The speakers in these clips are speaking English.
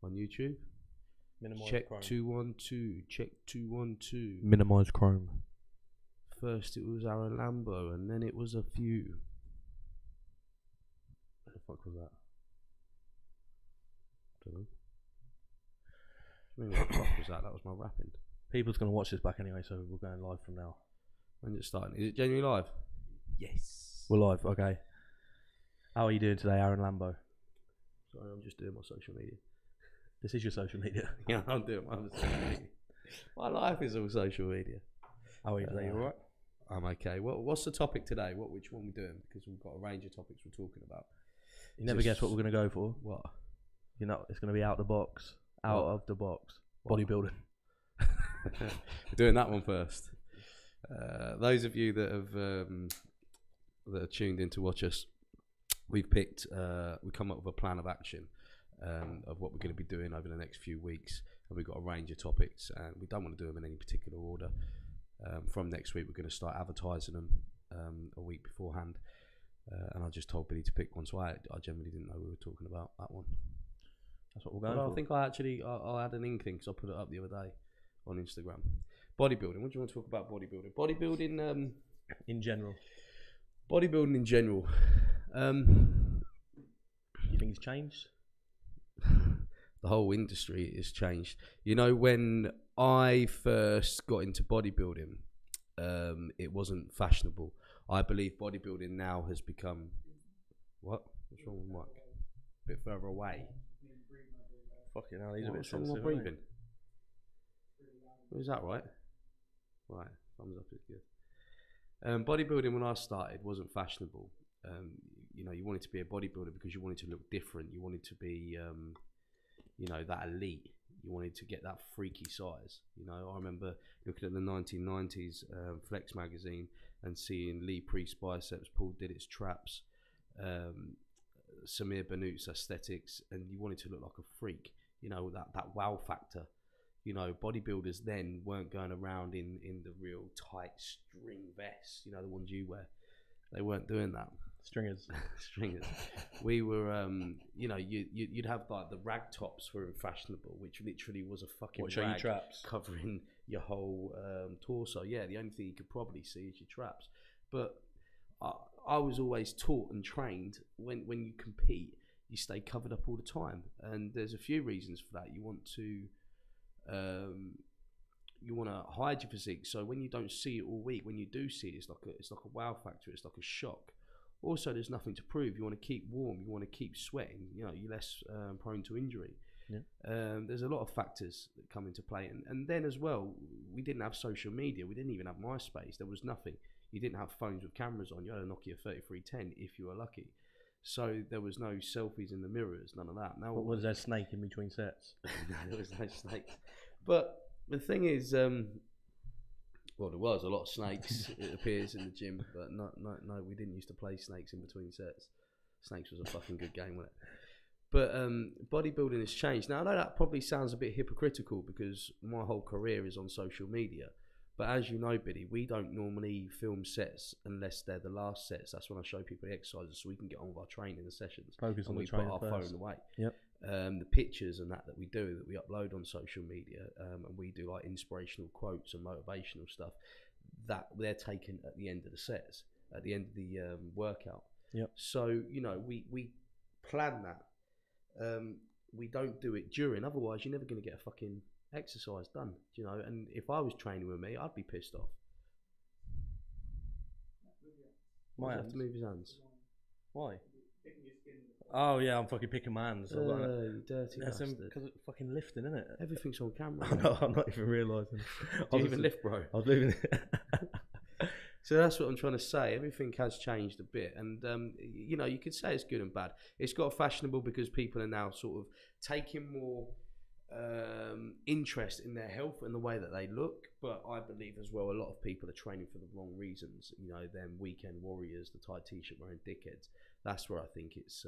on YouTube. Minimise Check crime. 212. Check 212. Minimise crime. First it was Aarron Lambo, and then it was a few. What the fuck was that? Don't know. What the fuck was that? That was my rapping. People's gonna watch this back anyway, so we're going live from now. When's it starting? Is it genuinely live? Yes. We're live. Okay. How are you doing today, Aarron Lambo? Sorry, I'm just doing my social media. This is your social media. Yeah, I'm doing my social media. My life is all social media. How are you today? You alright? I'm okay. What's the topic today? Which one we doing? Because we've got a range of topics we're talking about. You never guess what we're gonna go for. What? You know, it's gonna be out the box. Out of the box. What? Bodybuilding. We're doing that one first. Those of you that have that are tuned in to watch us, we've come up with a plan of action of what we're going to be doing over the next few weeks, and we've got a range of topics, and we don't want to do them in any particular order. From next week, we're going to start advertising them a week beforehand, and I just told Billy to pick one, so I generally didn't know we were talking about that one. That's what we're going for. I think I had an inkling because I put it up the other day on Instagram. Bodybuilding. What do you want to talk about? Bodybuilding. Bodybuilding. In general. Bodybuilding in general. You think it's changed? The whole industry has changed. You know, when I first got into bodybuilding, it wasn't fashionable. I believe bodybuilding now has become... What? What's wrong with Mike? A bit further away. Fucking hell, he's a bit What's wrong with sensitive. my breathing? Was that right? Right, thumbs up is good. Bodybuilding when I started wasn't fashionable. You know, you wanted to be a bodybuilder because you wanted to look different. You wanted to be, you know, that elite. You wanted to get that freaky size. You know, I remember looking at the 1990s Flex magazine and seeing Lee Priest's biceps, Paul Didditt's traps, Samir Banut's aesthetics, and you wanted to look like a freak. You know, that wow factor. You know, bodybuilders then weren't going around in the real tight string vests, you know, the ones you wear. They weren't doing that. Stringers. Stringers. We were, you know, you'd have like the rag tops were fashionable, which literally was a fucking What, show rag you traps? covering your whole torso. Yeah, the only thing you could probably see is your traps. But I was always taught and trained when you compete, you stay covered up all the time. And there's a few reasons for that. You want to hide your physique, so when you don't see it all week, when you do see it, it's like a wow factor. It's like a shock. Also, there's nothing to prove. You want to keep warm. You want to keep sweating. You know, you're less prone to injury. Yeah. There's a lot of factors that come into play, and then as well, we didn't have social media. We didn't even have MySpace. There was nothing. You didn't have phones with cameras on. You had a Nokia 3310 if you were lucky. So there was no selfies in the mirrors, none of that. Now, What was there, snake in between sets? No, there was no snakes. But the thing is, well, there was a lot of snakes. It appears in the gym, but no, we didn't used to play snakes in between sets. Snakes was a fucking good game, wasn't it? But bodybuilding has changed. Now I know that probably sounds a bit hypocritical because my whole career is on social media. But as you know, Billy, we don't normally film sets unless they're the last sets. That's when I show people the exercises so we can get on with our training and sessions. Focus on and the we put training our first. phone away. Yep. The pictures and that we do, that we upload on social media, and we do like inspirational quotes and motivational stuff, that they're taken at the end of the sets, at the end of the workout. Yep. So, you know, we plan that. We don't do it during, otherwise you're never going to get a fucking exercise done, you know. And if I was training with me, I'd be pissed off. My Have hands? to move his hands. Why? Oh yeah, I'm fucking picking my hands. You dirty bastard. Because it's fucking lifting, isn't it? Everything's on camera. I'm not even realising. Do you even lift, bro? I was leaving. So that's what I'm trying to say. Everything has changed a bit, and you know, you could say it's good and bad. It's got fashionable because people are now sort of taking more interest in their health and the way that they look. But I believe as well, a lot of people are training for the wrong reasons. You know, them weekend warriors, the tight t-shirt wearing dickheads. That's where I think it's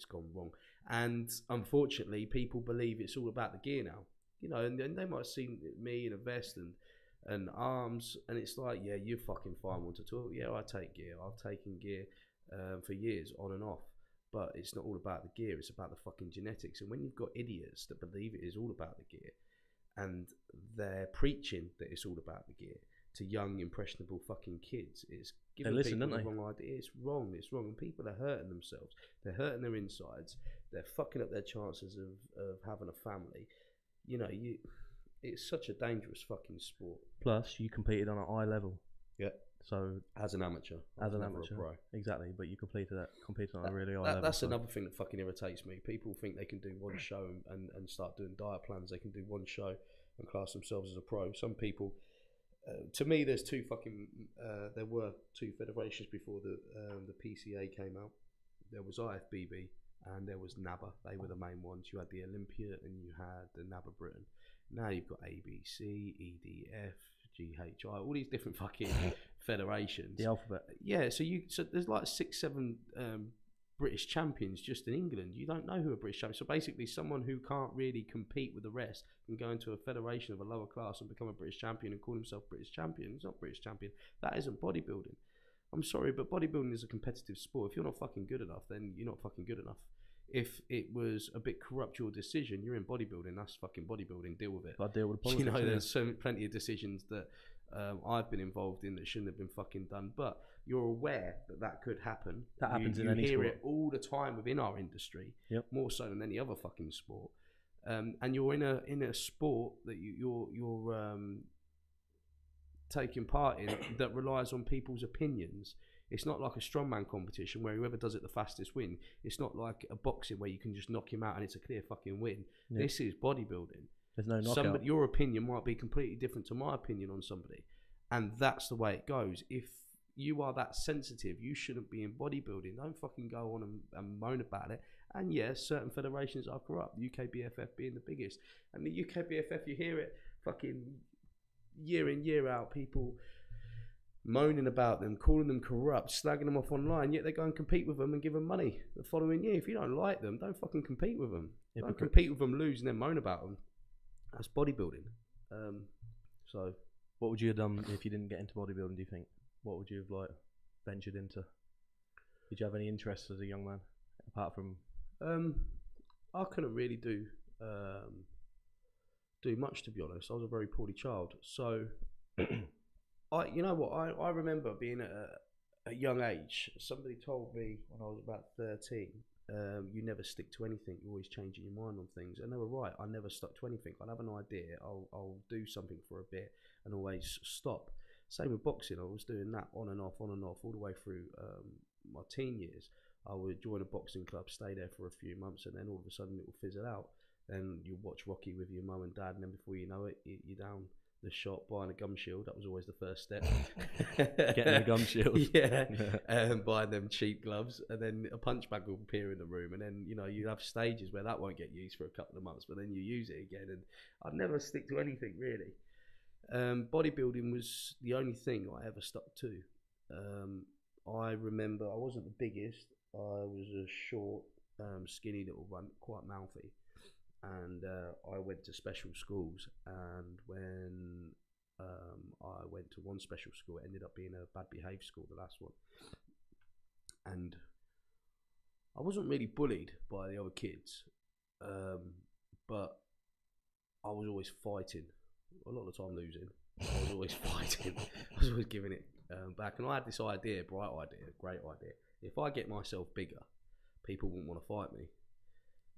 gone wrong. And unfortunately, people believe it's all about the gear now. You know, and they might see me in a vest and arms, and it's like, yeah, you fucking fine, want to talk. Yeah, I take gear. I've taken gear for years, on and off. but it's not all about the gear. It's about the fucking genetics. And when you've got idiots that believe it is all about the gear, and they're preaching that it's all about the gear to young impressionable fucking kids, it's giving people the wrong idea. It's wrong, and people are hurting themselves. They're hurting their insides. They're fucking up their chances of having a family. You know, it's such a dangerous fucking sport. Plus, you competed on an eye level. Yeah. So as an amateur, pro. Exactly, but you competed on a really high level. That's another thing that fucking irritates me. People think they can do one show and start doing diet plans. They can do one show and class themselves as a pro. Some people, to me, there's two fucking. There were two federations before the PCA came out. There was IFBB and there was NABBA. They were the main ones. You had the Olympia and you had the NABBA Britain. Now you've got ABC, EDF, GHI, all these different fucking federations. The alphabet. Yeah, so there's like 6-7 British champions just in England. You don't know who a British champion. So basically, someone who can't really compete with the rest can go into a federation of a lower class and become a British champion and call himself British champion. He's not British champion. That isn't bodybuilding. I'm sorry, but bodybuilding is a competitive sport. If you're not fucking good enough, then you're not fucking good enough. If it was a bit corrupt your decision, you're in bodybuilding. That's fucking bodybuilding. Deal with it. I deal with politics. You know, there's plenty of decisions that I've been involved in that shouldn't have been fucking done. But you're aware that could happen. That happens in any sport. You hear it all the time within our industry. Yep. More so than any other fucking sport. And you're in a sport that you're taking part in that relies on people's opinions. It's not like a strongman competition where whoever does it the fastest win. It's not like a boxing where you can just knock him out and it's a clear fucking win. Yeah. This is bodybuilding. There's no knockout. Your opinion might be completely different to my opinion on somebody. And that's the way it goes. If you are that sensitive, you shouldn't be in bodybuilding. Don't fucking go on and moan about it. And yes, certain federations are corrupt. The UKBFF being the biggest. And the UKBFF, you hear it fucking year in, year out, people moaning about them, calling them corrupt, slagging them off online, yet they go and compete with them and give them money the following year. If you don't like them, don't fucking compete with them. Don't compete with them, lose, and then moan about them. That's bodybuilding. So, what would you have done if you didn't get into bodybuilding, do you think? What would you have ventured into? Did you have any interests as a young man, apart from... I couldn't really do much, to be honest. I was a very poorly child. So... you know what, I remember being at a young age, somebody told me when I was about 13, you never stick to anything, you're always changing your mind on things. And they were right, I never stuck to anything. I'd have an idea, I'll do something for a bit and always stop. Same with boxing, I was doing that on and off all the way through my teen years. I would join a boxing club, stay there for a few months, and then all of a sudden it will fizzle out. Then you watch Rocky with your mum and dad, and then before you know it, you're down the shop buying a gum shield. That was always the first step. Getting a gum shield. Yeah. Buying them cheap gloves, and then a punch bag will appear in the room, and then you have stages where that won't get used for a couple of months, but then you use it again. And I'd never stick to anything really. Bodybuilding was the only thing I ever stuck to. I remember I wasn't the biggest. I was a short, skinny little runt, quite mouthy. And I went to special schools, and when I went to one special school, it ended up being a bad behaved school, the last one. And I wasn't really bullied by the other kids, but I was always fighting, a lot of the time losing. I was always fighting, I was always giving it back. And I had this idea, great idea. If I get myself bigger, people wouldn't want to fight me.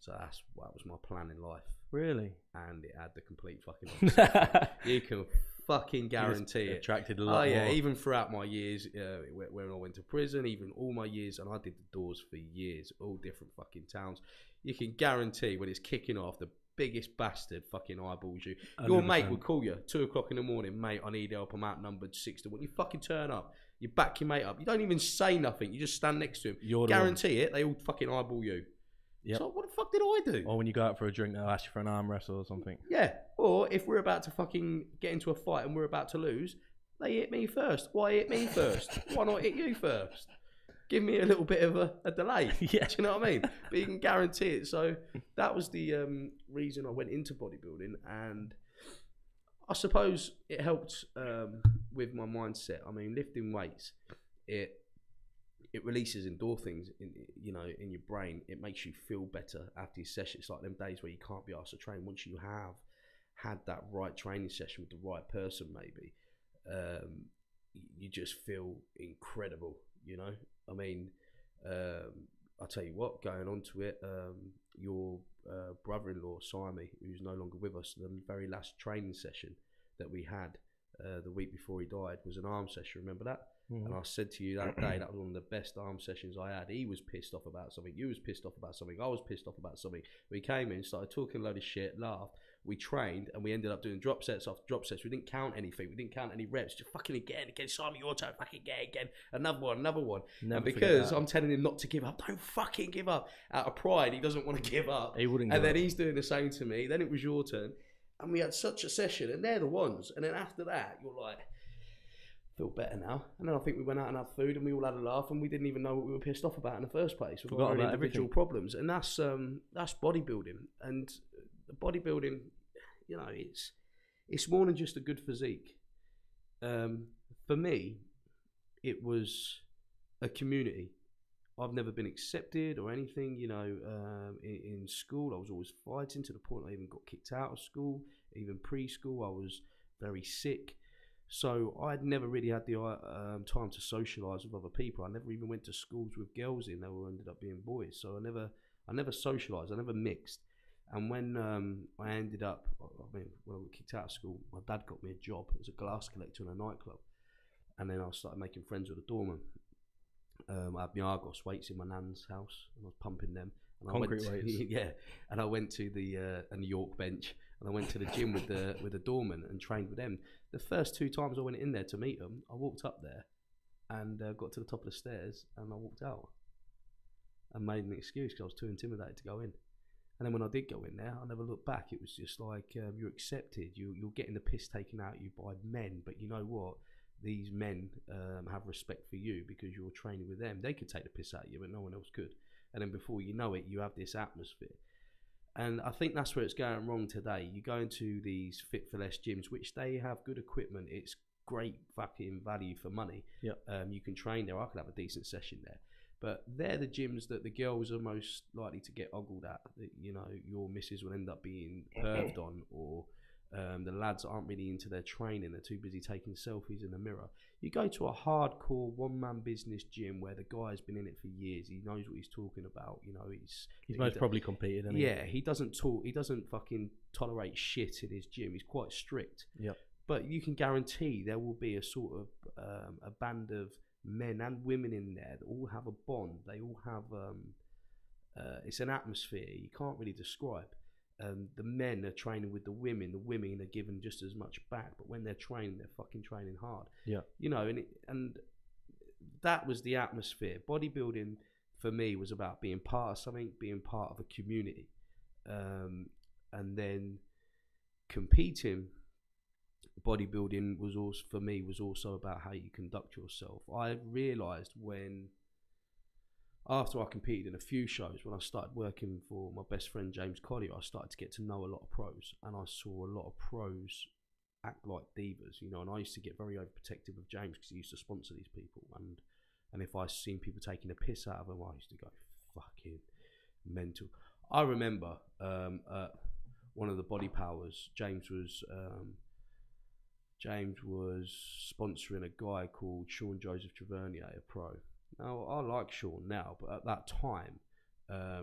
So that was my plan in life. Really? And it had the complete fucking opposite. You can fucking guarantee it. Attracted a lot more. Even throughout my years, when I went to prison, even all my years, and I did the doors for years, all different fucking towns. You can guarantee when it's kicking off, the biggest bastard fucking eyeballs you. 100%. Your mate will call you 2 o'clock in the morning, mate, I need help, I'm outnumbered 6 to 1. You fucking turn up. You back your mate up. You don't even say nothing. You just stand next to him. Guarantee it, they all fucking eyeball you. Yep. So what the fuck did I do? Or when you go out for a drink, they'll ask you for an arm wrestle or something. Yeah. Or if we're about to fucking get into a fight and we're about to lose, they hit me first. Why hit me first? Why not hit you first? Give me a little bit of a delay. Yeah. Do you know what I mean? But you can guarantee it. So that was the reason I went into bodybuilding, and I suppose it helped with my mindset. I mean, lifting weights, it releases endorphins in, you know, in your brain. It makes you feel better after your session. It's like them days where you can't be asked to train. Once you have had that right training session with the right person, maybe, you just feel incredible, you know. I mean, I'll tell you what, going on to it, your brother-in-law, Simon, who's no longer with us, the very last training session that we had the week before he died was an arm session, remember that? Mm-hmm. And I said to you that day, that was one of the best arm sessions I had. He was pissed off about something, you was pissed off about something, I was pissed off about something. We came in, started talking a load of shit, laughed, we trained, and we ended up doing drop sets after drop sets. We didn't count anything, we didn't count any reps, just fucking again, Simon, your turn, fucking again, another one. Never. And because I'm telling him not to give up, don't fucking give up. Out of pride, he doesn't want to give up. He wouldn't. And then he's doing the same to me. Then it was your turn, and we had such a session, and they're the ones. And then after that, you're like, feel better now. And then I think we went out and had food, and we all had a laugh, and we didn't even know what we were pissed off about in the first place. We forgot about individual problems, and that's bodybuilding. And bodybuilding, you know, it's more than just a good physique. For me, it was a community. I've never been accepted or anything, you know. In school, I was always fighting to the point I even got kicked out of school. Even preschool, I was very sick. So I'd never really had the time to socialise with other people. I never even went to schools with girls in. They all ended up being boys. So I never socialised. I never mixed. And when I ended up, when I got kicked out of school, my dad got me a job as a glass collector in a nightclub. And then I started making friends with the doorman. I had my Argos weights in my nan's house, and I was pumping them. And Concrete weights. Yeah. And I went to the New York bench, and I went to the gym with the doorman and trained with them. The first 2 times I went in there to meet them, I walked up there and got to the top of the stairs, and I walked out and made an excuse because I was too intimidated to go in. And then when I did go in there, I never looked back. It was just like, you're accepted. You're getting the piss taken out of you by men, but you know what? These men have respect for you because you're training with them. They could take the piss out of you, but no one else could. And then before you know it, you have this atmosphere. And I think that's where it's going wrong today. You go into these Fit for Less gyms, which they have good equipment. It's great fucking value for money. Yep. You can train there. I could have a decent session there. But they're the gyms that the girls are most likely to get ogled at. You know, your missus will end up being perved on, or the lads aren't really into their training. They're too busy taking selfies in the mirror. You go to a hardcore one-man business gym where the guy's been in it for years. He knows what he's talking about. You know, he's most probably competed. Hasn't he? Yeah, he doesn't talk. He doesn't fucking tolerate shit in his gym. He's quite strict. Yep. But you can guarantee there will be a sort of a band of men and women in there that all have a bond. They all have it's an atmosphere you can't really describe. The men are training with the women are given just as much back, but when they're training, they're fucking training hard. Yeah, you know, and that was the atmosphere. Bodybuilding for me was about being part of something, being part of a community, and then competing. Bodybuilding was also, for me, was also about how you conduct yourself. I realised after I competed in a few shows, when I started working for my best friend James Collier, I started to get to know a lot of pros, and I saw a lot of pros act like divas, you know. And I used to get very overprotective of James because he used to sponsor these people, and if I seen people taking a piss out of him, I used to go fucking mental. I remember one of the Body Powers, James was sponsoring a guy called Sean Joseph Tavernier, a pro. Now, I like Sean now, but at that time,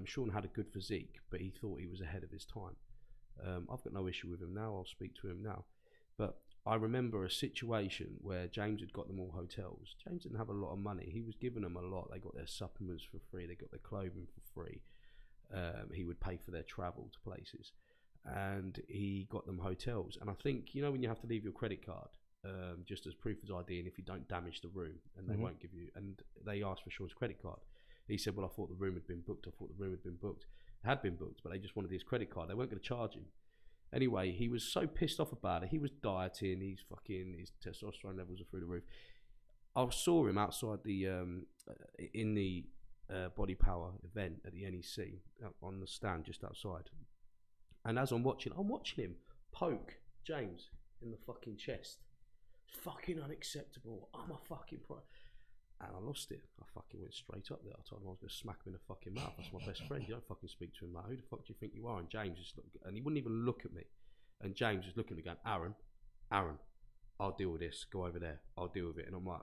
Sean had a good physique, but he thought he was ahead of his time. I've got no issue with him now. I'll speak to him now. But I remember a situation where James had got them all hotels. James didn't have a lot of money. He was giving them a lot. They got their supplements for free. They got their clothing for free. He would pay for their travel to places. And he got them hotels. And I think, you know, when you have to leave your credit card just as proof of ID, and if you don't damage the room, and they won't give you, and they asked for Sean's credit card. He said, well, I thought the room had been booked. It had been booked, but they just wanted his credit card. They weren't going to charge him. Anyway, he was so pissed off about it. He was dieting. His testosterone levels are through the roof. I saw him outside in the Body Power event at the NEC on the stand just outside. And as I'm watching him poke James in the fucking chest. Fucking unacceptable. I'm a fucking pro. And I lost it. I fucking went straight up there. I told him I was going to smack him in the fucking mouth. That's my best friend. You don't fucking speak to him, mate. Who the fuck do you think you are? And James just looked, and he wouldn't even look at me. And James was looking at me going, Aarron, I'll deal with this. Go over there. I'll deal with it. And I'm like,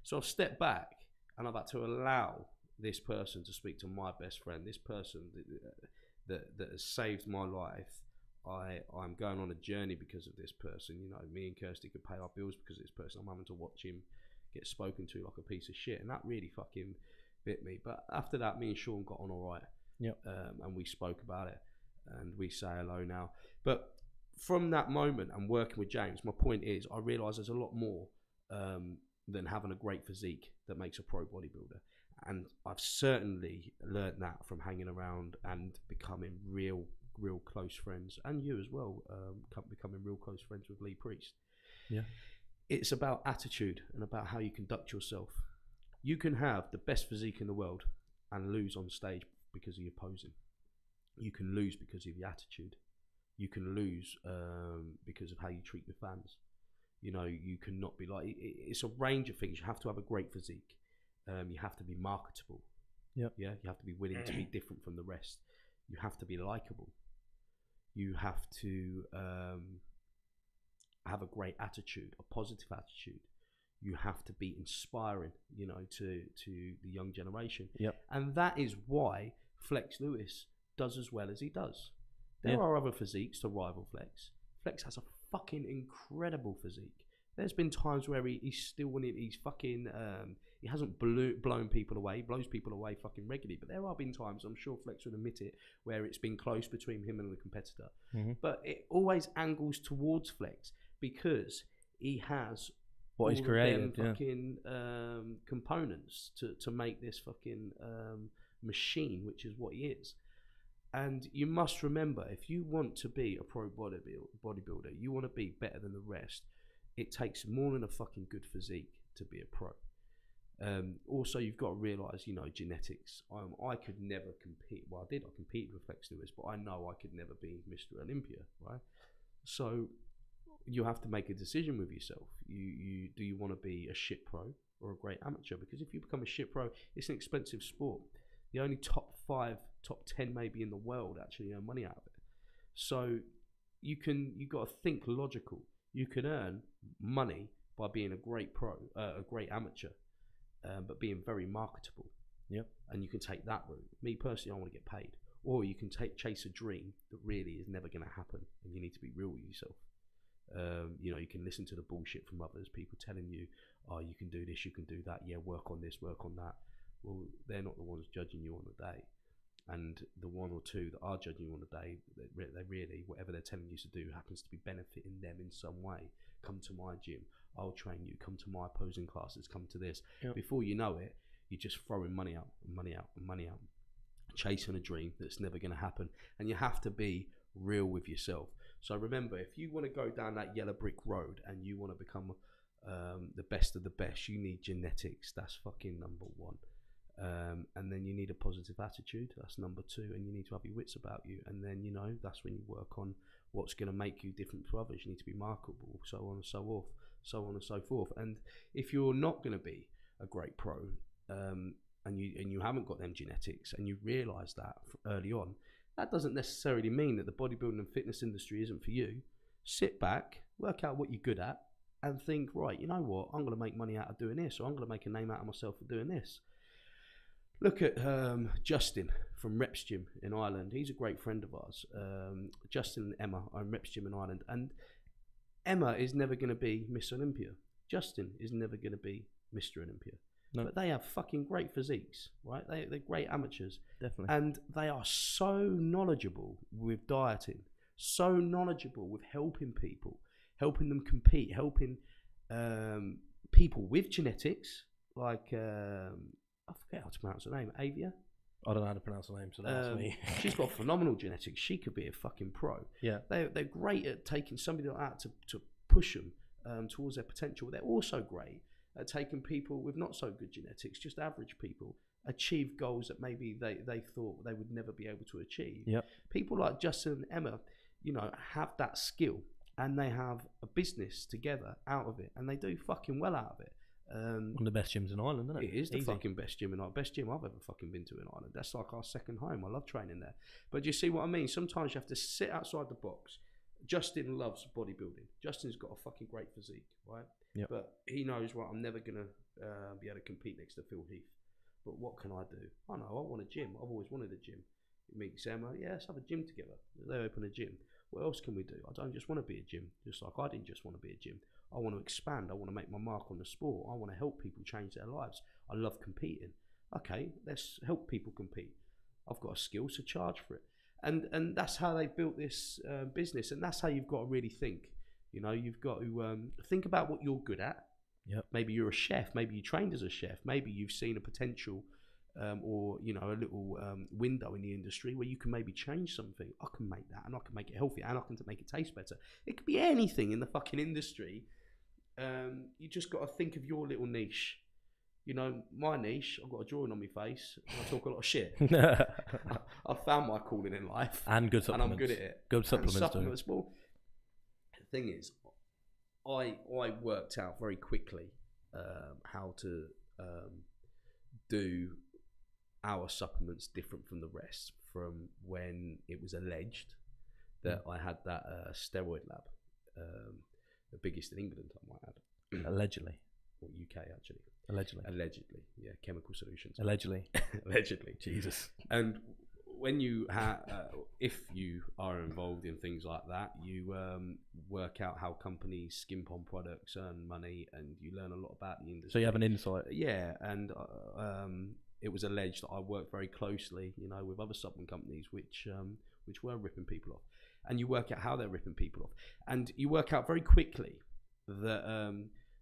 so I've stepped back and I've had to allow this person to speak to my best friend. This person that has saved my life. I'm going on a journey because of this person. You know, me and Kirsty could pay our bills because of this person. I'm having to watch him get spoken to like a piece of shit, and that really fucking bit me. But after that, me and Sean got on all right. Yep. And we spoke about it, and we say hello now. But from that moment and working with James, my point is, I realise there's a lot more than having a great physique that makes a pro bodybuilder. And I've certainly learned that from hanging around and becoming real close friends, and you as well, becoming real close friends with Lee Priest. Yeah. It's about attitude and about how you conduct yourself. You can have the best physique in the world and lose on stage because of your posing. You can lose because of your attitude. You can lose because of how you treat your fans. You know, you cannot be like, it's a range of things. You have to have a great physique. You have to be marketable. Yep. Yeah. You have to be willing to be different from the rest. You have to be likable. You have to have a great attitude, a positive attitude. You have to be inspiring, you know, to the young generation. Yep. And that is why Flex Lewis does as well as he does. There are other physiques to rival Flex. Flex has a fucking incredible physique. There's been times where he's still winning. He's fucking he hasn't blown people away. He blows people away fucking regularly. But there have been times, I'm sure Flex would admit it, where it's been close between him and the competitor. Mm-hmm. But it always angles towards Flex because he has what he's created, fucking components to make this fucking machine, which is what he is. And you must remember, if you want to be a pro bodybuilder, you want to be better than the rest, it takes more than a fucking good physique to be a pro. Also, you've got to realise, you know, genetics. I could never compete. Well, I competed with Flex Lewis, but I know I could never be Mr. Olympia, right? So you have to make a decision with yourself. Do you want to be a shit pro or a great amateur? Because if you become a shit pro, it's an expensive sport. The only top 5, top 10 maybe in the world actually earn money out of it. So you've got to think logical. You can earn money by being a great pro, a great amateur, but being very marketable. Yep. And you can take that route. Me personally, I want to get paid. Or you can chase a dream that really is never going to happen, and you need to be real with yourself. You know, you can listen to the bullshit from others, people telling you, oh, you can do this, you can do that, yeah, work on this, work on that. Well, they're not the ones judging you on the day. And the one or two that are judging you on the day, they really, whatever they're telling you to do happens to be benefiting them in some way. Come to my gym, I'll train you, come to my posing classes, come to this. Yep. Before you know it, you're just throwing money out and money out and money out, chasing a dream that's never going to happen. And you have to be real with yourself. So remember, if you want to go down that yellow brick road and you want to become the best of the best, you need genetics. That's fucking number one. And then you need a positive attitude. That's number 2. And you need to have your wits about you. And then, you know, that's when you work on what's going to make you different to others. You need to be marketable, so on and so forth, so on and so forth. And if you're not going to be a great pro, and you haven't got them genetics, and you realise that early on, that doesn't necessarily mean that the bodybuilding and fitness industry isn't for you. Sit back, work out what you're good at, and think, right, you know what, I'm going to make money out of doing this, or I'm going to make a name out of myself for doing this. Look at Justin from Reps Gym in Ireland. He's a great friend of ours. Justin and Emma own Reps Gym in Ireland. And Emma is never going to be Miss Olympia. Justin is never going to be Mr. Olympia. No. But they have fucking great physiques, right? They're great amateurs. Definitely. And they are so knowledgeable with dieting, so knowledgeable with helping people, helping them compete, helping people with genetics, like... I forget how to pronounce her name. Avia? I don't know how to pronounce her name, so that's me. She's got phenomenal genetics. She could be a fucking pro. Yeah. They're great at taking somebody like that to push them towards their potential. They're also great at taking people with not so good genetics, just average people, achieve goals that maybe they thought they would never be able to achieve. Yep. People like Justin and Emma, you know, have that skill, and they have a business together out of it, and they do fucking well out of it. One of the best gyms in Ireland, isn't it? It is the Easy. fucking best gym in Ireland. Best gym I've ever fucking been to in Ireland. That's like our second home. I love training there. But do you see what I mean? Sometimes you have to sit outside the box. Justin loves bodybuilding. Justin's got a fucking great physique, right? Yep. But he knows, right, I'm never going to be able to compete next to Phil Heath. But what can I do? I know, I want a gym. I've always wanted a gym. You meet Sam, like, yeah, let's have a gym together. They open a gym. What else can we do? I don't just want to be a gym, just like I didn't just want to be a gym. I want to expand. I want to make my mark on the sport. I want to help people change their lives. I love competing. Okay, let's help people compete. I've got a skill, so charge for it. And that's how they built this business, and that's how you've got to really think. You know, you've got to think about what you're good at. Yep. Maybe you're a chef. Maybe you trained as a chef. Maybe you've seen a potential or, you know, a little window in the industry where you can maybe change something. I can make that, and I can make it healthy, and I can make it taste better. It could be anything in the fucking industry. You just got to think of your little niche. You know, my niche, I've got a drawing on my face, and I talk a lot of shit. I found my calling in life. And good supplements. And I'm good at it. Good supplements too. Well, the thing is, I worked out very quickly how to do our supplements different from the rest, from when it was alleged that I had that steroid lab, the biggest in England, I might add. Allegedly. Or UK, actually. Allegedly, yeah, Chemical Solutions. Allegedly. Jesus. And when you if you are involved in things like that, you work out how companies skimp on products, earn money, and you learn a lot about the industry. So you have an insight. Yeah, and it was alleged that I worked very closely, you know, with other supplement companies which were ripping people off, and you work out how they're ripping people off, and you work out very quickly that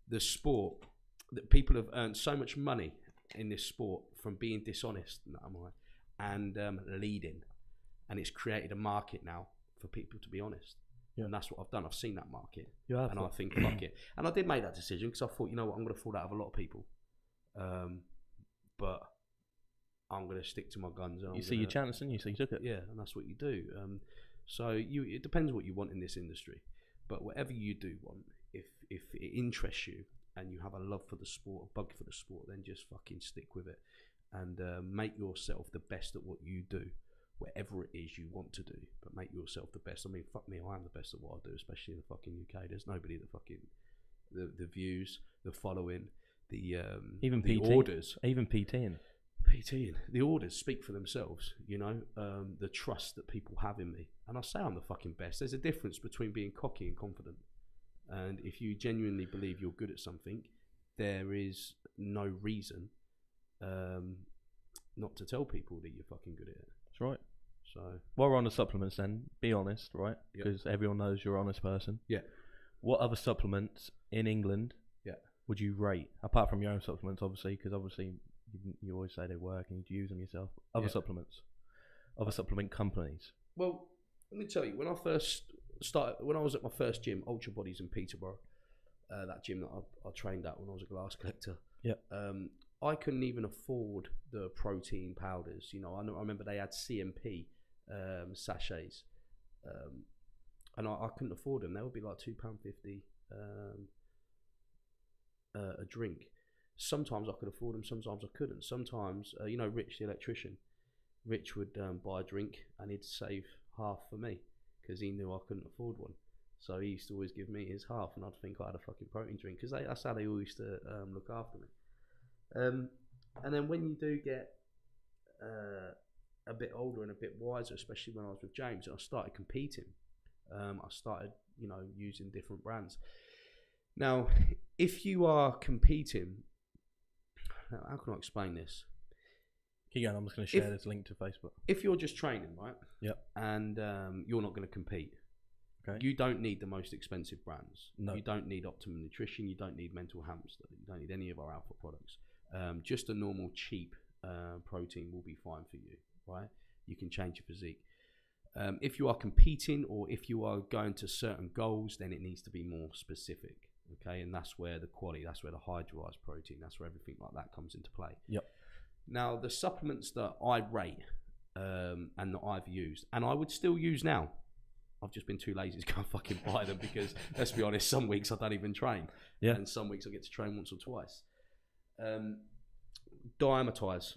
the sport, that people have earned so much money in this sport from being dishonest, and leading, and it's created a market now for people to be honest. Yeah. And that's what I've done. I've seen that market, and I think fuck it. And I did make that decision because I thought, you know what, I'm going to fall out of a lot of people, but I'm going to stick to my guns. And you see your chance, and you took it. Yeah, and that's what you do. So it depends what you want in this industry, but whatever you do want, if it interests you and you have a love for the sport, a bug for the sport, then just fucking stick with it and make yourself the best at what you do, whatever it is you want to do, but make yourself the best. I mean, fuck me, I am the best at what I do, especially in the fucking UK. There's nobody that fucking the views, the following, the even the PT, orders, even PTing, the orders speak for themselves. You know, the trust that people have in me, and I say I'm the fucking best. There's a difference between being cocky and confident. And if you genuinely believe you're good at something, there is no reason not to tell people that you're fucking good at it. That's right. So while we're on the supplements, then be honest, right? Yep. Because everyone knows you're an honest person. Yeah. What other supplements in England? Yeah. Would you rate apart from your own supplements, obviously? Because obviously you always say they work and you use them yourself. Other supplements, other supplement companies. Well, let me tell you, when I first started, when I was at my first gym, Ultra Bodies in Peterborough, that gym that I trained at when I was a glass collector. Yeah. I couldn't even afford the protein powders. You know, I remember they had CMP sachets, and I couldn't afford them. They would be like £2.50 a drink. Sometimes I could afford them, sometimes I couldn't. Sometimes, you know, Rich, the electrician, Rich would buy a drink and he'd save half for me because he knew I couldn't afford one. So he used to always give me his half, and I'd think I had a fucking protein drink because that's how they all used to look after me. And then when you do get a bit older and a bit wiser, especially when I was with James, I started competing. I started, you know, using different brands. Now, if you are competing, how can I explain this? Keep going, I'm just going to share this link to Facebook. If you're just training, right? Yep. And you're not going to compete. Okay. You don't need the most expensive brands. No. You don't need Optimum Nutrition. You don't need Mental Hamster. You don't need any of our alpha products. Just a normal cheap protein will be fine for you, right? You can change your physique. If you are competing or if you are going to certain goals, then it needs to be more specific, okay? And that's where the quality, that's where the hydrolyzed protein, that's where everything like that comes into play. Yep. Now, the supplements that I rate and that I've used, and I would still use now, I've just been too lazy to go and fucking buy them because, let's be honest, some weeks I don't even train. Yeah. And some weeks I get to train once or twice. Diamatize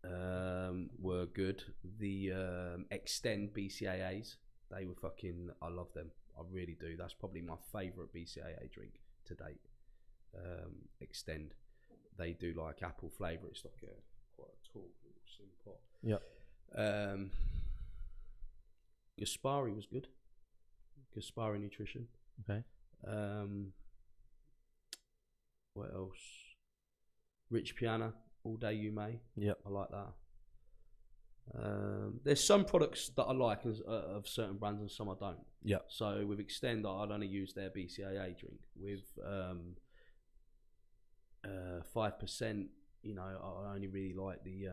were good. The Extend BCAAs, they were fucking. I love them. I really do. That's probably my favourite BCAA drink to date. Extend. They do like apple flavour. It's like a quite a tall little slim pot. Yeah. Gaspari was good. Gaspari Nutrition. Okay. What else? Rich Piana, All Day You May. Yep. I like that. There's some products that I like of certain brands and some I don't. Yeah. So with Extend, I'd only use their BCAA drink. With 5%, you know, I only really like the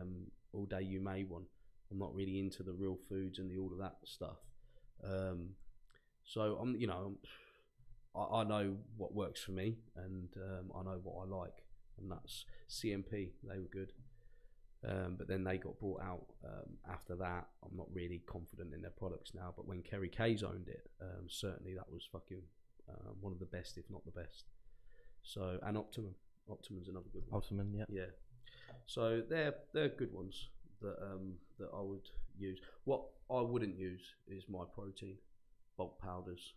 All Day You May one. I'm not really into the real foods and all of that stuff. So I'm, you know, I know what works for me, and I know what I like, and that's CMP. They were good. But then they got brought out after that. I'm not really confident in their products now, but when Kerry K's owned it, certainly that was fucking one of the best, if not the best. So, and Optimum's another good one. Optimum, yeah. Yeah. So they're good ones that that I would use. What I wouldn't use is My Protein, bulk powders,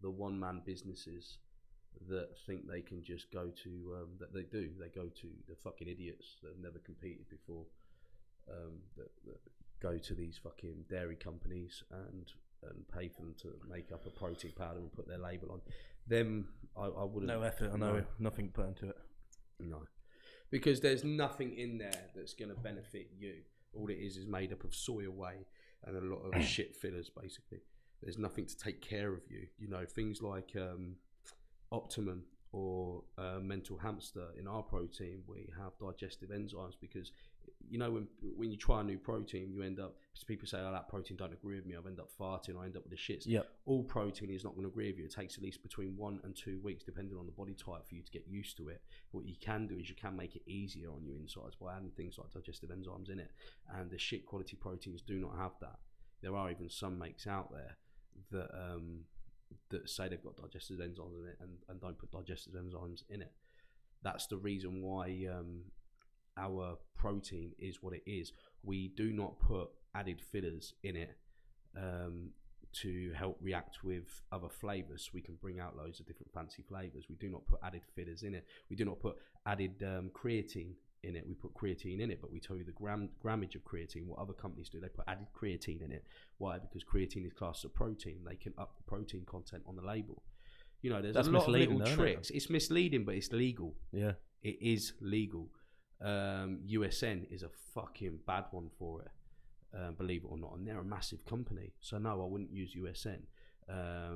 the one-man businesses that think they can just go to they go to the fucking idiots that have never competed before, that go to these fucking dairy companies and pay for them to make up a protein powder and put their label on them. I wouldn't. No effort. I know nothing put into it. No, because there's nothing in there that's going to benefit you. All it is made up of soy whey and a lot of shit fillers. Basically, there's nothing to take care of you. You know, things like Optimum or Mental Hamster. In our protein, we have digestive enzymes, because you know when you try a new protein, you end up, people say, oh, that protein don't agree with me, I've ended up farting, I end up with the shits. Yep. All protein is not going to agree with you. It takes at least between 1 and 2 weeks, depending on the body type, for you to get used to it. What you can do is you can make it easier on your insides by adding things like digestive enzymes in it, and the shit quality proteins do not have that. There are even some makes out there that that say they've got digestive enzymes in it and don't put digestive enzymes in it. That's the reason why our protein is what it is. We do not put added fillers in it to help react with other flavors. We can bring out loads of different fancy flavors. We do not put added fillers in it. We do not put added creatine in it. We put creatine in it, but we tell you the grammage of creatine. What other companies do, they put added creatine in it. Why? Because creatine is classed as a protein. They can up the protein content on the label. You know, there's a lot of little tricks. It's misleading, but it's legal. Yeah, it is legal. USN is a fucking bad one for it, believe it or not, and they're a massive company. So no, I wouldn't use USN.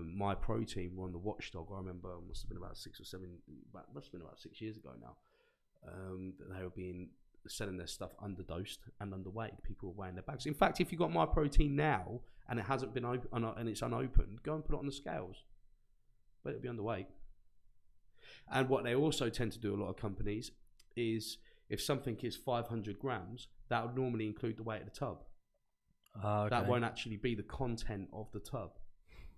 My Protein were on the watchdog. I remember it must have been about 6 years ago now. That they were selling their stuff underdosed and underweight. People were weighing their bags. In fact, if you got My Protein now and it hasn't been open and it's unopened, go and put it on the scales, but it'll be underweight. And what they also tend to do, a lot of companies, is if something is 500 grams, that would normally include the weight of the tub. Okay. That won't actually be the content of the tub,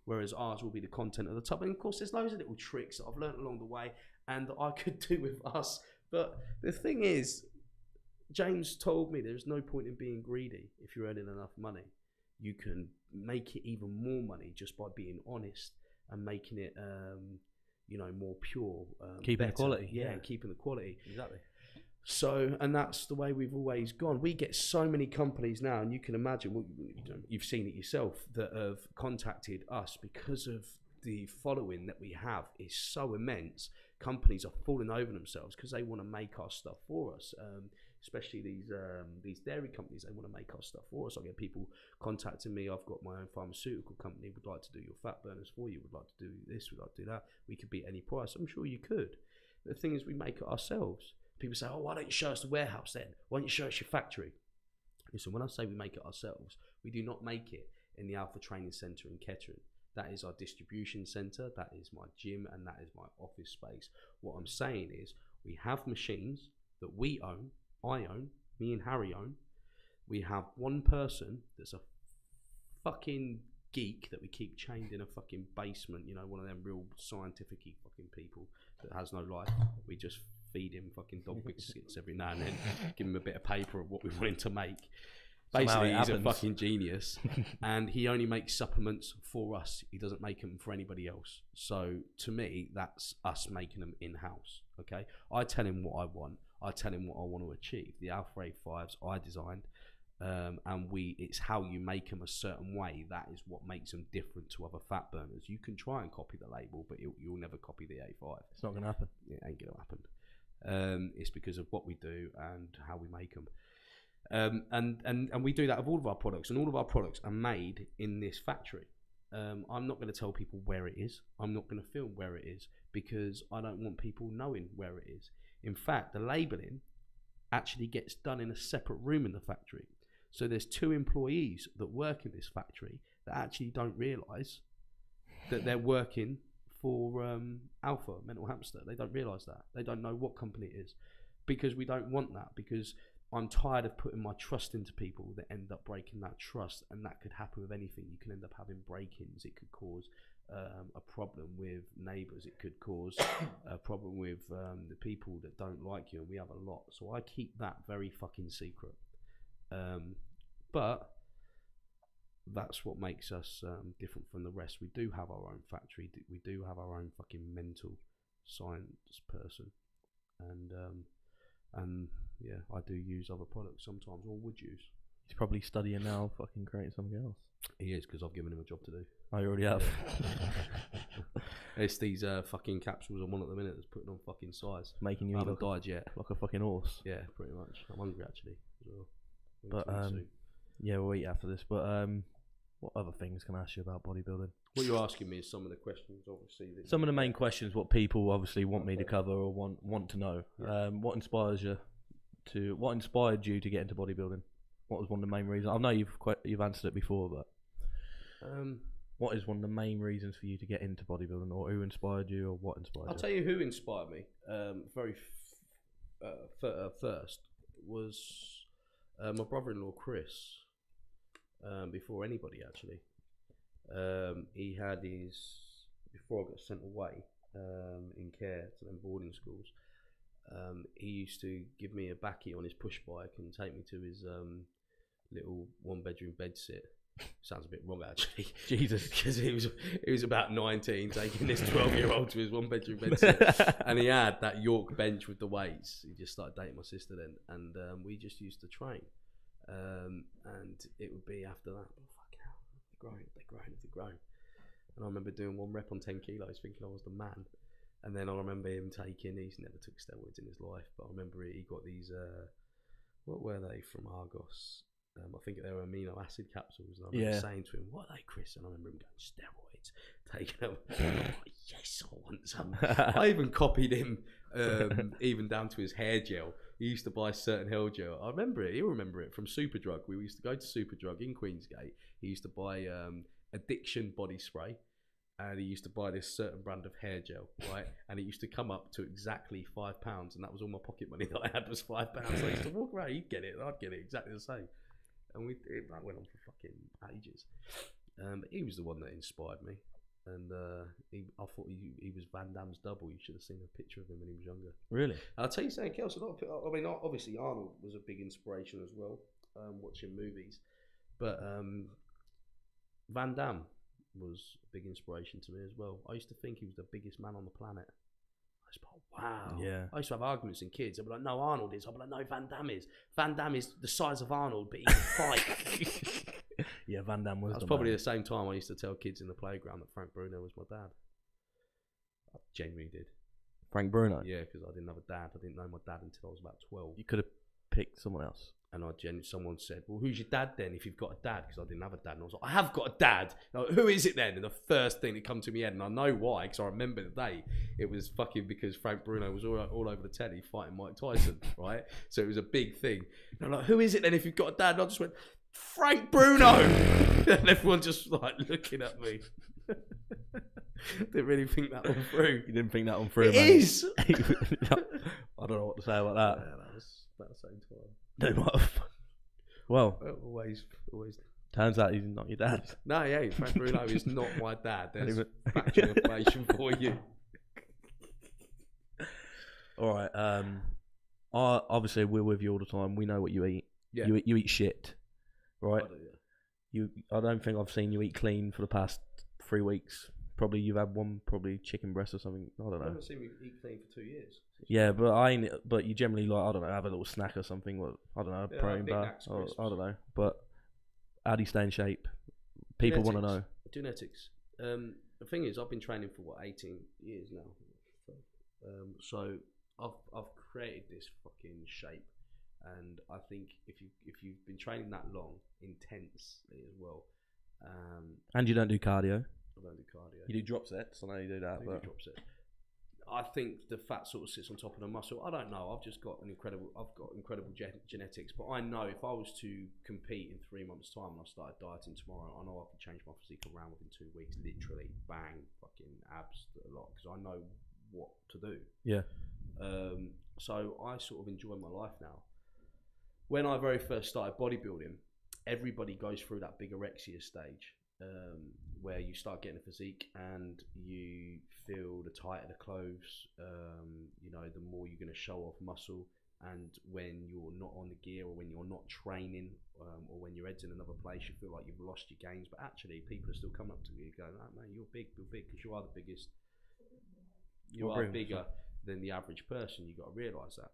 whereas ours will be the content of the tub. And of course, there's loads of little tricks that I've learned along the way and that I could do with us. But the thing is, James told me there's no point in being greedy if you're earning enough money. You can make it even more money just by being honest and making it, more pure. Keeping the quality. Yeah, and keeping the quality. Exactly. So, and that's the way we've always gone. We get so many companies now, and you can imagine, well, you've seen it yourself, that have contacted us because of the following that we have is so immense. Companies are falling over themselves because they want to make our stuff for us. Especially these dairy companies, they want to make our stuff for us. I get people contacting me. I've got my own pharmaceutical company. Would like to do your fat burners for you. Would like to do this. Would like to do that. We could beat any price. I'm sure you could. The thing is, we make it ourselves. People say, oh, why don't you show us the warehouse then? Why don't you show us your factory? Listen, when I say we make it ourselves, we do not make it in the Alpha Training Centre in Kettering. That is our distribution centre, that is my gym, and that is my office space. What I'm saying is, we have machines that we own, I own, me and Harry own. We have one person that's a fucking geek that we keep chained in a fucking basement, one of them real scientific-y fucking people that has no life. We just feed him fucking dog biscuits every now and then, give him a bit of paper of what we want him to make. Somehow Basically, he's a happens. fucking genius, and he only makes supplements for us. He doesn't make them for anybody else. So to me, that's us making them in-house. Okay, I tell him what I want. I tell him what I want to achieve. The Alpha 85s I designed, and it's how you make them a certain way. That is what makes them different to other fat burners. You can try and copy the label, but you'll never copy the A5. It's not going to happen. It ain't going to happen. It's because of what we do and how we make them. And we do that with all of our products, and all of our products are made in this factory. I'm not going to tell people where it is. I'm not going to film where it is, because I don't want people knowing where it is. In fact, the labelling actually gets done in a separate room in the factory. So there's 2 employees that work in this factory that actually don't realise that they're working for Alpha Mental Hamster. They don't realise that. They don't know what company it is, because we don't want that, because I'm tired of putting my trust into people that end up breaking that trust, and that could happen with anything. You can end up having break-ins. It could cause a problem with neighbours. It could cause a problem with the people that don't like you, and we have a lot. So I keep that very fucking secret. But that's what makes us different from the rest. We do have our own factory. We do have our own fucking mental science person, and yeah, I do use other products sometimes, or would use. He's probably studying now, fucking creating something else. He is, because I've given him a job to do. I already have. It's these fucking capsules I'm on at the minute that's putting on fucking size. Making you I haven't look died yet. like a fucking horse. Yeah, pretty much. I'm hungry actually. As well. But yeah, we'll eat after this. But what other things can I ask you about bodybuilding? What you're asking me is some of the questions, obviously. Some of the main questions, what people obviously want me to cover or want to know. Yeah. What inspired you to get into bodybuilding? What was one of the main reasons? I know you've answered it before, but what is one of the main reasons for you to get into bodybuilding, or who inspired you, or what inspired you? I'll tell you who inspired me. First was my brother-in-law Chris. Before anybody actually, he had before I got sent away in care to them boarding schools. He used to give me a backie on his push bike and take me to his little 1-bedroom bed sit. Sounds a bit wrong actually. Jesus, because he was about 19, taking this 12-year-old to his 1-bedroom bed sit, and he had that York bench with the weights. He just started dating my sister then, and we just used to train. And it would be after that, oh fuck hell, they're grown. And I remember doing 1 rep on 10 kilos, thinking I was the man. And then I remember him he's never took steroids in his life, but I remember he got these, what were they from Argos? I think they were amino acid capsules. And I remember saying to him, "What are they, Chris?" And I remember him going, "Steroids." Taking them. Oh, yes, I want some. I even copied him, even down to his hair gel. He used to buy certain hair gel. I remember it. He'll remember it from Superdrug. We used to go to Superdrug in Queensgate. He used to buy Addiction body spray. And he used to buy this certain brand of hair gel, right? And it used to come up to exactly £5, and that was all my pocket money that I had was £5. So I used to walk around, he'd get it, and I'd get it exactly the same. And that went on for fucking ages. But he was the one that inspired me, and I thought he was Van Damme's double. You should have seen a picture of him when he was younger. Really? I'll tell you something else. I mean, obviously Arnold was a big inspiration as well, watching movies, but Van Damme was a big inspiration to me as well. I used to think he was the biggest man on the planet. I was like, wow. Yeah. I used to have arguments in kids. I'd be like, no, Arnold is. I'd be like, no, Van Damme is. Van Damme is the size of Arnold, but he can fight. Yeah, Van Damme was. That was probably the same time I used to tell kids in the playground that Frank Bruno was my dad. I genuinely did. Frank Bruno? Yeah, because I didn't have a dad. I didn't know my dad until I was about 12. You could have picked someone else. And someone said, well, who's your dad then if you've got a dad? Because I didn't have a dad. And I was like, I have got a dad. Like, who is it then? And the first thing that come to my head, and I know why, because I remember the day, it was fucking because Frank Bruno was all over the telly fighting Mike Tyson, right? So it was a big thing. And I'm like, who is it then if you've got a dad? And I just went, Frank Bruno! And everyone just like looking at me. Didn't really think that one through. You didn't think that one through, It mate. is! I don't know what to say about that. Yeah, that was about the same time. Well, always. turns out he's not your dad. No, yeah, Frank Bruno is not my dad. There's factual information for you. All right. Obviously we're with you all the time. We know what you eat. Yeah. You eat shit, right? I do, yeah. I don't think I've seen you eat clean for the past 3 weeks. Probably you've had one, probably chicken breast or something. I don't I know. haven't seen me eat clean for 2 years. Yeah, but But you generally like, I don't know, have a little snack or something. What, I don't know, Yeah, protein Big bar. Macs, Or, crisps. I don't know. But how do you stay in shape? People want to know. Genetics. The thing is, I've been training for 18 years now. So I've created this fucking shape, and I think if you've been training that long, intensely as well, And you don't do cardio. I don't do cardio. You do drop sets. I know you do that. I do drop set. I think the fat sort of sits on top of the muscle. I don't know. I've got incredible genetics, but I know if I was to compete in 3 months' time and I started dieting tomorrow, I know I could change my physique around within 2 weeks. Literally, bang, fucking abs a lot because I know what to do. Yeah. So I sort of enjoy my life now. When I very first started bodybuilding, everybody goes through that bigorexia stage. Where you start getting a physique and you feel the tighter the clothes, the more you're going to show off muscle. And when you're not on the gear, or when you're not training, or when your head's in another place, you feel like you've lost your gains. But actually, people are still coming up to you going, "Oh, man, you're big, because you are the biggest. You are bigger than the average person." You've got to realise that.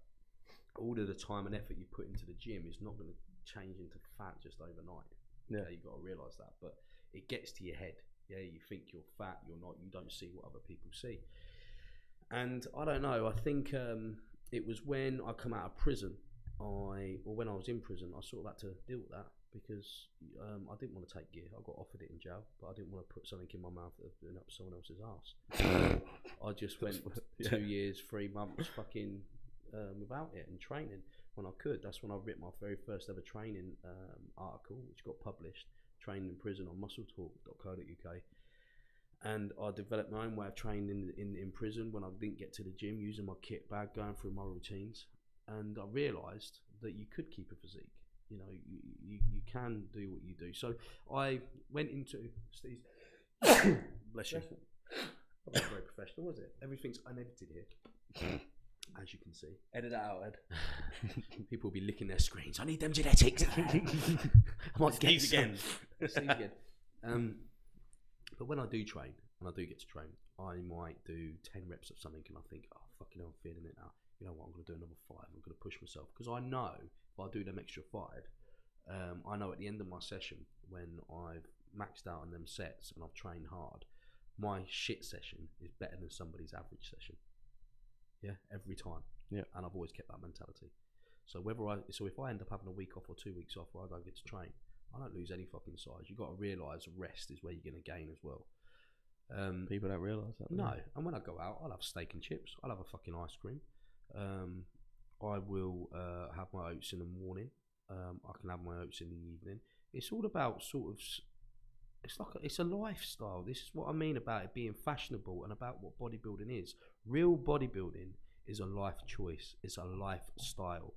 All of the time and effort you put into the gym is not going to change into fat just overnight. Yeah, you've got to realise that. But it gets to your head. Yeah, you think you're fat, you're not. You don't see what other people see. And I don't know. I think it was when I come out of prison, or when I was in prison, I sort of had to deal with that because I didn't want to take gear. I got offered it in jail, but I didn't want to put something in my mouth that would up someone else's ass. I just went 2 years, 3 months, fucking without it and training when I could. That's when I wrote my very first ever training article, which got published. Training in prison on muscletalk.co.uk, and I developed my own way of training in prison when I didn't get to the gym, using my kit bag, going through my routines, and I realised that you could keep a physique. You can do what you do. So I went into Steve's. Bless you. That wasn't very professional, was it? Everything's unedited here. As you can see. Edit that out, Ed. People will be licking their screens. I need them genetics. I might get again. But when I do train, and I do get to train, I might do 10 reps of something and I think, oh, fucking hell, I'm feeling it now. You know what, I'm going to do another 5. I'm going to push myself. Because I know if I do them extra 5, I know at the end of my session, when I've maxed out on them sets and I've trained hard, my shit session is better than somebody's average session. Yeah, every time. Yeah, and I've always kept that mentality. So if I end up having a week off or 2 weeks off where I don't get to train, I don't lose any fucking size. You've got to realise rest is where you're going to gain as well. People don't realise that. No, and when I go out, I'll have steak and chips. I'll have a fucking ice cream. I will have my oats in the morning. I can have my oats in the evening. It's all about sort of. It's a lifestyle. This is what I mean about it being fashionable and about what bodybuilding is. Real bodybuilding is a life choice. It's a lifestyle.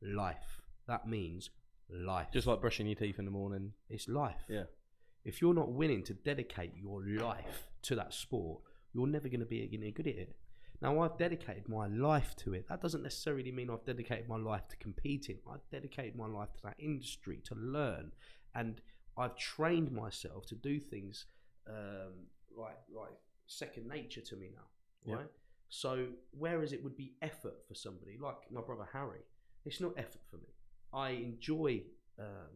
Life. That means life. Just like brushing your teeth in the morning. It's life. Yeah. If you're not willing to dedicate your life to that sport, you're never going to be good at it. Now, I've dedicated my life to it. That doesn't necessarily mean I've dedicated my life to competing. I've dedicated my life to that industry, to learn. And I've trained myself to do things like second nature to me now, right? So whereas it would be effort for somebody like my brother Harry, it's not effort for me. I enjoy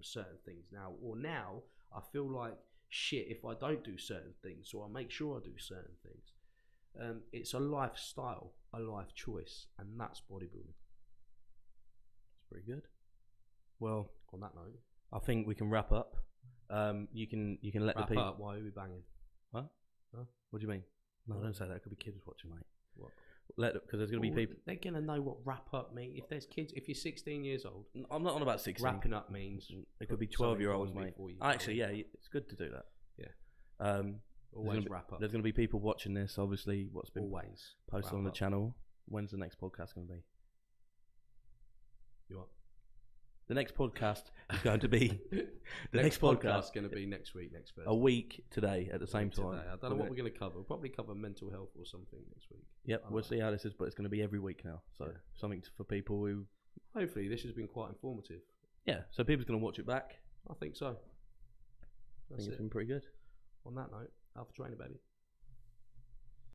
certain things now, or now I feel like shit if I don't do certain things, so I make sure I do certain things. It's a lifestyle, a life choice, and that's bodybuilding. That's pretty good. Well, on that note, I think we can wrap up. You can let wrap the people. Up. Why are we banging? What? Huh? What do you mean? No, don't say that. It could be kids watching, mate. What? Because there's going to be people. They're going to know what wrap up means. If there's kids, if you're 16 years old, I'm not on about 16. Wrapping up means it could be 12-year-olds, mate. Actually, yeah, it's good to do that. Yeah. Always wrap up. There's going to be people watching this. Obviously, what's been always posted on the channel. When's the next podcast going to be? You what? The next podcast is going to be the next podcast is going to be next week, next Thursday. A week today at the same time. I don't know what we're going to cover. We'll probably cover mental health or something next week. Yep, we'll see how this is, but it's going to be every week now. So something for people who... Hopefully this has been quite informative. Yeah, so people's going to watch it back. I think so. I think it's been pretty good. On that note, Alpha Trainer, baby.